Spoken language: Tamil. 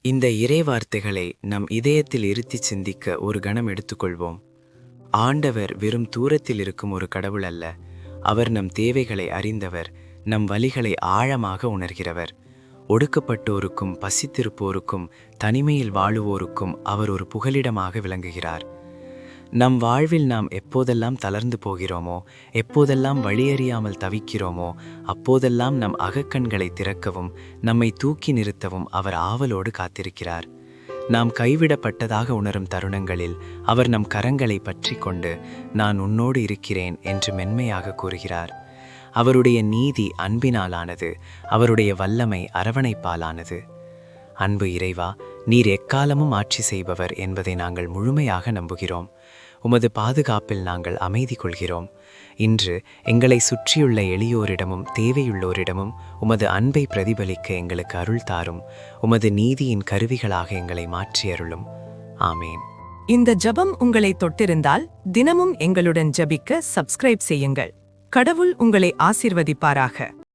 இந்த இறை வார்த்தைகளை நம் இதயத்தில் இருத்தி சிந்திக்க ஒரு கணம் எடுத்துக்கொள்வோம். ஆண்டவர் வெறும் தூரத்தில் இருக்கும் ஒரு கடவுள் அல்ல. அவர் நம் தேவைகளை அறிந்தவர், நம் வலிகளை ஆழமாக உணர்கிறவர். ஒடுக்கப்பட்டோருக்கும், பசித்திருப்போருக்கும், தனிமையில் வாழுவோருக்கும் அவர் ஒரு புகலிடமாக விளங்குகிறார். நம் வாழ்வில் நாம் எப்போதெல்லாம் தளர்ந்து போகிறோமோ, எப்போதெல்லாம் வழியறியாமல் தவிக்கிறோமோ, அப்போதெல்லாம் நம் அகக்கண்களை திறக்கவும், நம்மை தூக்கி நிறுத்தவும் அவர் ஆவலோடு காத்திருக்கிறார். நாம் கைவிடப்பட்டதாக உணரும் தருணங்களில் அவர் நம் கரங்களை பற்றி கொண்டு, நான் உன்னோடு இருக்கிறேன் என்று மென்மையாக கூறுகிறார். அவருடைய நீதி அன்பினாலானது, அவருடைய வல்லமை அரவணைப்பாலானது. அன்பு இறைவா, நீர் எக்காலமும் ஆட்சி செய்பவர் என்பதை நாங்கள் முழுமையாக நம்புகிறோம். உமது பாதுகாப்பில் நாங்கள் அமைதி கொள்கிறோம். இன்று எங்களை சுற்றியுள்ள எளியோரிடமும் தேவையுள்ளோரிடமும் உமது அன்பை பிரதிபலிக்க எங்களுக்கு அருள் தாரும். உமது நீதியின் கருவிகளாக எங்களை மாற்றி அருளும். ஆமேன். இந்த ஜெபம் உங்களை தொட்டிருந்தால் தினமும் எங்களுடன் ஜெபிக்க சப்ஸ்கிரைப் செய்யுங்கள். கடவுள் உங்களை ஆசீர்வதிப்பாராக.